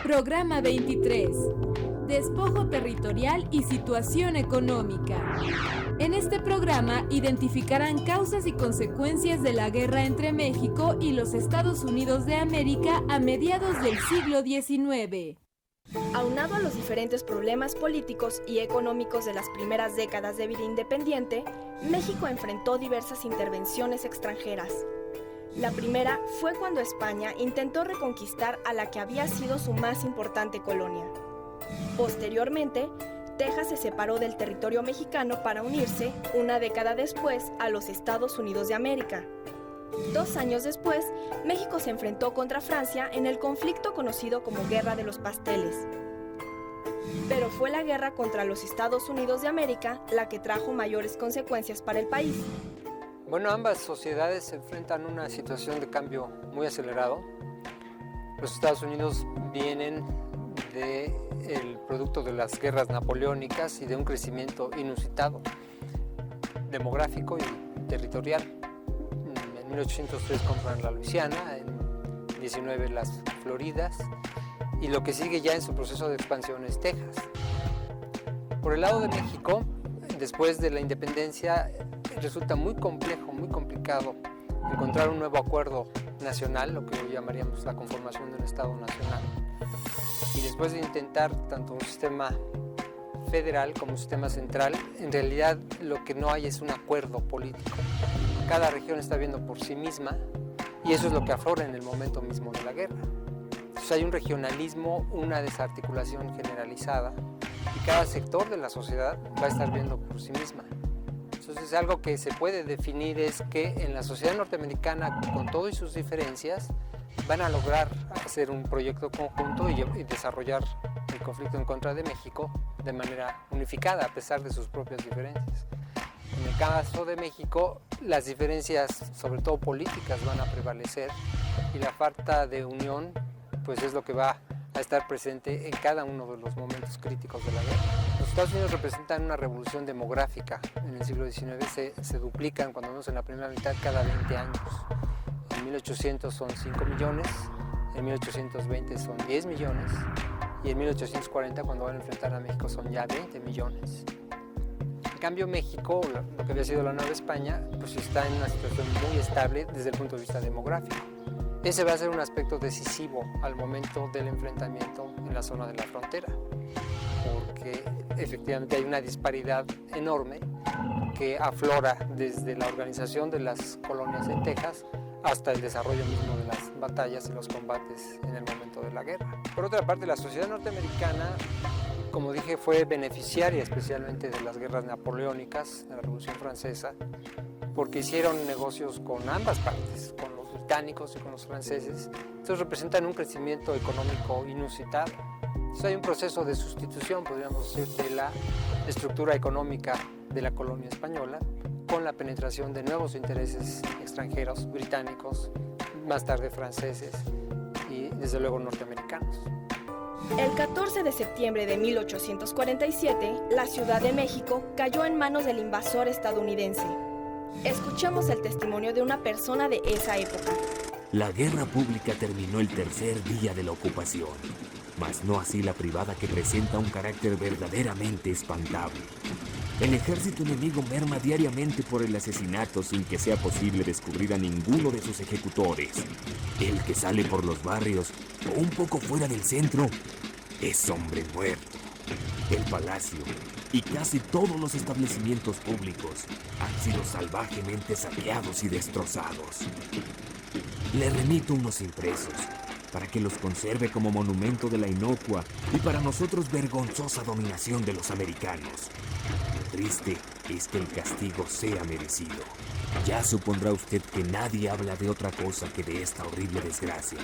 Programa 23. Despojo territorial y situación económica. En este programa identificarán causas y consecuencias de la guerra entre México y los Estados Unidos de América a mediados del siglo XIX. Aunado a los diferentes problemas políticos y económicos de las primeras décadas de vida independiente, México enfrentó diversas intervenciones extranjeras. La primera fue cuando España intentó reconquistar a la que había sido su más importante colonia. Posteriormente, Texas se separó del territorio mexicano para unirse, una década después, a los Estados Unidos de América. 2 años después, México se enfrentó contra Francia en el conflicto conocido como Guerra de los Pasteles. Pero fue la guerra contra los Estados Unidos de América la que trajo mayores consecuencias para el país. Bueno, ambas sociedades se enfrentan a una situación de cambio muy acelerado. Los Estados Unidos vienen del producto de las guerras napoleónicas y de un crecimiento inusitado, demográfico y territorial. En 1803 compran la Luisiana, en 19 las Floridas, y lo que sigue ya en su proceso de expansión es Texas. Por el lado de México, después de la independencia, resulta muy complejo, muy complicado encontrar un nuevo acuerdo nacional, lo que hoy llamaríamos la conformación de un Estado nacional. Y después de intentar tanto un sistema federal como un sistema central, en realidad lo que no hay es un acuerdo político. Cada región está viendo por sí misma y eso es lo que aflora en el momento mismo de la guerra. Entonces hay un regionalismo, una desarticulación generalizada y cada sector de la sociedad va a estar viendo por sí misma. Entonces algo que se puede definir es que en la sociedad norteamericana, con todas sus diferencias, van a lograr hacer un proyecto conjunto y desarrollar el conflicto en contra de México de manera unificada, a pesar de sus propias diferencias. En el caso de México, las diferencias, sobre todo políticas, van a prevalecer y la falta de unión pues es lo que va a estar presente en cada uno de los momentos críticos de la guerra. Los Estados Unidos representan una revolución demográfica. En el siglo XIX se duplican, cuando vemos en la primera mitad, cada 20 años. En 1800 son 5 millones, en 1820 son 10 millones y en 1840, cuando van a enfrentar a México, son ya 20 millones. En cambio, México, lo que había sido la Nueva España, pues está en una situación muy estable desde el punto de vista demográfico. Ese va a ser un aspecto decisivo al momento del enfrentamiento en la zona de la frontera, porque efectivamente hay una disparidad enorme que aflora desde la organización de las colonias en Texas hasta el desarrollo mismo de las batallas y los combates en el momento de la guerra. Por otra parte, la sociedad norteamericana, como dije, fue beneficiaria especialmente de las guerras napoleónicas, de la Revolución Francesa, porque hicieron negocios con ambas partes, con los británicos y con los franceses. Entonces representan un crecimiento económico inusitado. Entonces hay un proceso de sustitución, podríamos decir, de la estructura económica de la colonia española con la penetración de nuevos intereses extranjeros, británicos, más tarde franceses y desde luego norteamericanos. El 14 de septiembre de 1847, la Ciudad de México cayó en manos del invasor estadounidense. Escuchemos el testimonio de una persona de esa época. La guerra pública terminó el tercer día de la ocupación, mas no así la privada, que presenta un carácter verdaderamente espantable. El ejército enemigo merma diariamente por el asesinato sin que sea posible descubrir a ninguno de sus ejecutores. El que sale por los barrios o un poco fuera del centro es hombre muerto. El palacio y casi todos los establecimientos públicos han sido salvajemente saqueados y destrozados. Le remito unos impresos para que los conserve como monumento de la inocua y para nosotros vergonzosa dominación de los americanos. Lo triste es que el castigo sea merecido. Ya supondrá usted que nadie habla de otra cosa que de esta horrible desgracia.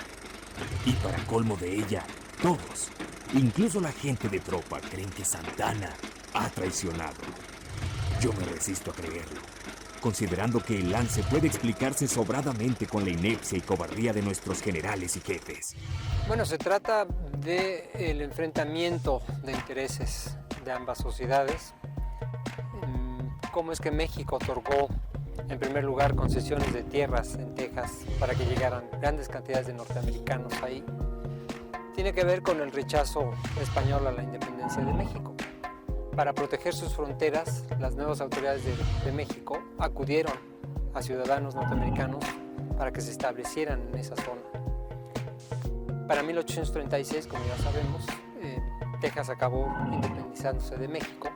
Y para colmo de ella, todos, incluso la gente de tropa, creen que Santana ha traicionado. Yo me resisto a creerlo, considerando que el lance puede explicarse sobradamente con la inepcia y cobardía de nuestros generales y jefes. Bueno, se trata del enfrentamiento de intereses de ambas sociedades. Cómo es que México otorgó, en primer lugar, concesiones de tierras en Texas para que llegaran grandes cantidades de norteamericanos ahí. tiene que ver con el rechazo español a la independencia de México. Para proteger sus fronteras, las nuevas autoridades de México acudieron a ciudadanos norteamericanos para que se establecieran en esa zona. Para 1836, como ya sabemos, Texas acabó independizándose de México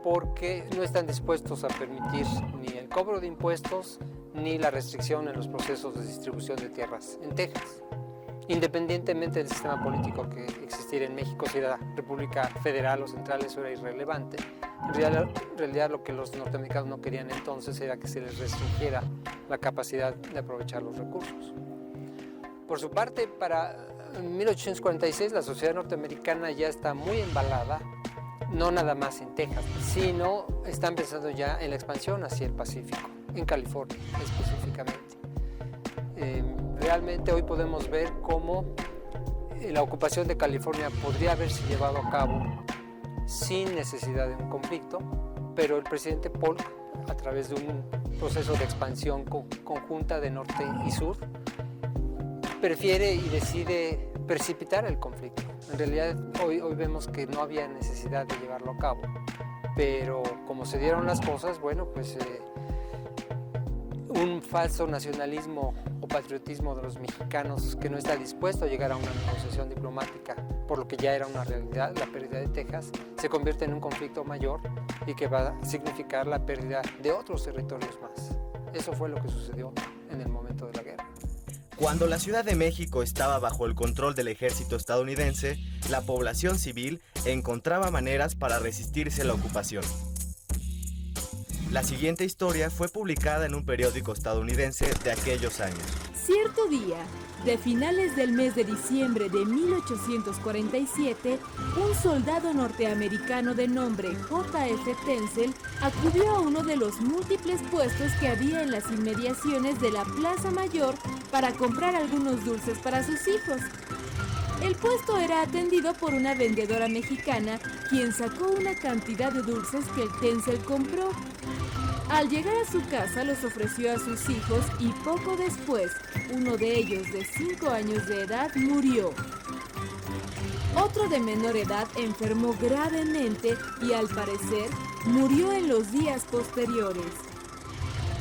porque no están dispuestos a permitir ni el cobro de impuestos ni la restricción en los procesos de distribución de tierras en Texas. Independientemente del sistema político que existiera en México, si era república federal o central, eso era irrelevante. En realidad lo que los norteamericanos no querían entonces era que se les restringiera la capacidad de aprovechar los recursos. Por su parte, para 1846 la sociedad norteamericana ya está muy embalada, no nada más en Texas, sino está empezando ya en la expansión hacia el Pacífico, en California específicamente. Realmente hoy podemos ver cómo la ocupación de California podría haberse llevado a cabo sin necesidad de un conflicto, pero el presidente Polk, a través de un proceso de expansión conjunta de norte y sur, prefiere y decide precipitar el conflicto. En realidad hoy vemos que no había necesidad de llevarlo a cabo, pero como se dieron las cosas, bueno, pues un falso nacionalismo o patriotismo de los mexicanos que no está dispuesto a llegar a una negociación diplomática, por lo que ya era una realidad, la pérdida de Texas, se convierte en un conflicto mayor y que va a significar la pérdida de otros territorios más. Eso fue lo que sucedió en el momento de la guerra. Cuando la Ciudad de México estaba bajo el control del ejército estadounidense, la población civil encontraba maneras para resistirse a la ocupación. La siguiente historia fue publicada en un periódico estadounidense de aquellos años. Cierto día, de finales del mes de diciembre de 1847, un soldado norteamericano de nombre J.F. Tencel acudió a uno de los múltiples puestos que había en las inmediaciones de la Plaza Mayor para comprar algunos dulces para sus hijos. El puesto era atendido por una vendedora mexicana, quien sacó una cantidad de dulces que el Tencel compró. Al llegar a su casa los ofreció a sus hijos y poco después, uno de ellos de 5 años de edad murió. Otro de menor edad enfermó gravemente y al parecer murió en los días posteriores.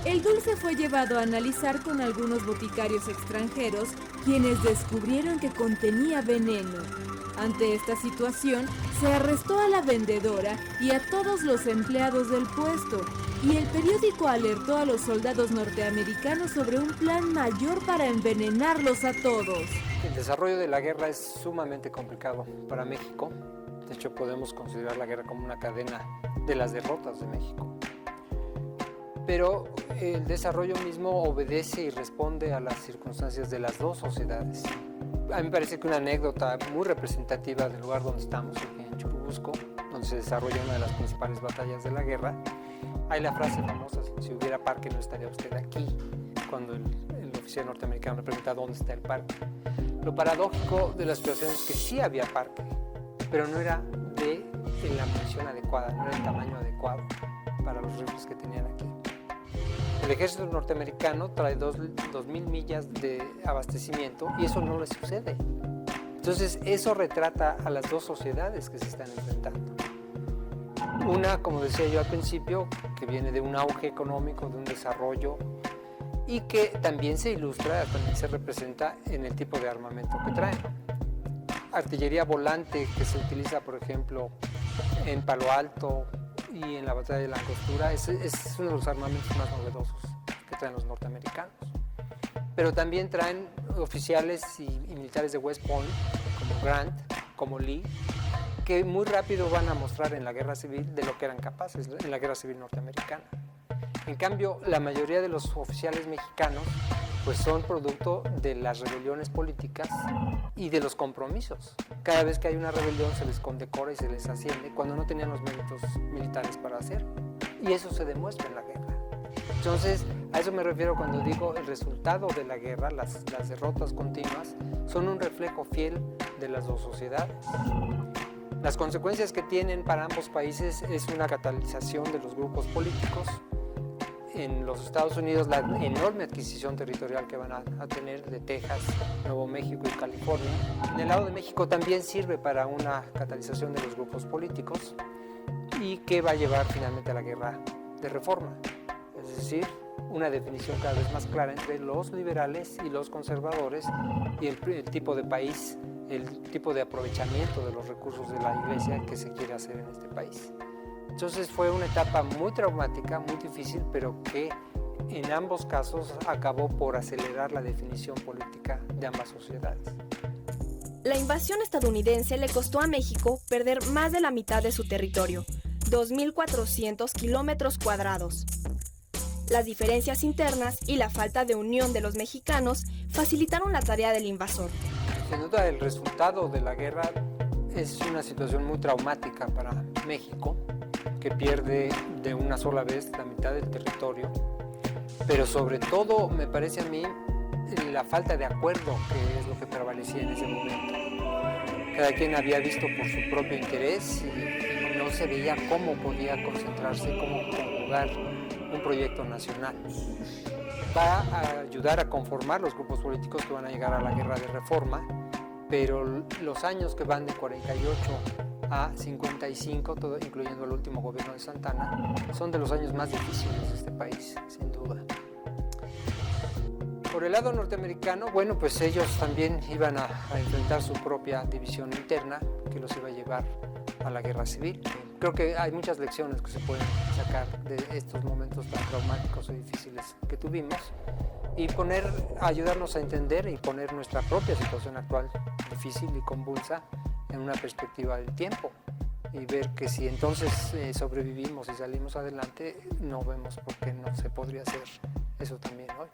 El dulce fue llevado a analizar con algunos boticarios extranjeros, quienes descubrieron que contenía veneno. Ante esta situación, se arrestó a la vendedora y a todos los empleados del puesto, y el periódico alertó a los soldados norteamericanos sobre un plan mayor para envenenarlos a todos. El desarrollo de la guerra es sumamente complicado para México. De hecho, podemos considerar la guerra como una cadena de las derrotas de México. Pero el desarrollo mismo obedece y responde a las circunstancias de las dos sociedades. A mí me parece que una anécdota muy representativa del lugar donde estamos, aquí en Churubusco, donde se desarrolla una de las principales batallas de la guerra, hay la frase famosa: si hubiera parque no estaría usted aquí, cuando el oficial norteamericano le pregunta dónde está el parque. Lo paradójico de la situación es que sí había parque, pero no era de la munición adecuada, no era el tamaño adecuado para los rifles que tenían aquí. El ejército norteamericano trae 2.000 millas de abastecimiento y eso no le sucede. Entonces eso retrata a las dos sociedades que se están enfrentando. Una, como decía yo al principio, que viene de un auge económico, de un desarrollo, y que también se ilustra, también se representa en el tipo de armamento que traen. Artillería volante que se utiliza, por ejemplo, en Palo Alto y en la batalla de la Angostura, es uno de los armamentos más novedosos que traen los norteamericanos. Pero también traen oficiales y militares de West Point, como Grant, como Lee, que muy rápido van a mostrar en la guerra civil de lo que eran capaces en la guerra civil norteamericana. En cambio, la mayoría de los oficiales mexicanos pues son producto de las rebeliones políticas y de los compromisos. Cada vez que hay una rebelión se les condecora y se les asciende cuando no tenían los méritos militares para hacerlo. Y eso se demuestra en la guerra. Entonces, a eso me refiero cuando digo el resultado de la guerra, las derrotas continuas, son un reflejo fiel de las dos sociedades. Las consecuencias que tienen para ambos países es una catalización de los grupos políticos, en los Estados Unidos la enorme adquisición territorial que van a tener de Texas, Nuevo México y California. En el lado de México también sirve para una catalización de los grupos políticos y que va a llevar finalmente a la guerra de reforma, es decir, una definición cada vez más clara entre los liberales y los conservadores y el tipo de país, el tipo de aprovechamiento de los recursos de la Iglesia que se quiere hacer en este país. Entonces fue una etapa muy traumática, muy difícil, pero que en ambos casos acabó por acelerar la definición política de ambas sociedades. La invasión estadounidense le costó a México perder más de la mitad de su territorio, 2.400 kilómetros cuadrados. Las diferencias internas y la falta de unión de los mexicanos facilitaron la tarea del invasor. Sin duda, el resultado de la guerra es una situación muy traumática para México, que pierde de una sola vez la mitad del territorio, pero sobre todo me parece a mí la falta de acuerdo, que es lo que prevalecía en ese momento. Cada quien había visto por su propio interés y no se veía cómo podía concentrarse, cómo conjugar un proyecto nacional. Va a ayudar a conformar los grupos políticos que van a llegar a la guerra de reforma, pero los años que van de 48 a 55, todo, incluyendo el último gobierno de Santana, son de los años más difíciles de este país, sin duda. Por el lado norteamericano, bueno, pues ellos también iban a enfrentar su propia división interna que los iba a llevar a la guerra civil. Creo que hay muchas lecciones que se pueden sacar de estos momentos tan traumáticos y difíciles que tuvimos y ayudarnos a entender y poner nuestra propia situación actual difícil y convulsa en una perspectiva del tiempo y ver que si entonces sobrevivimos y salimos adelante, no vemos por qué no se podría hacer eso también hoy.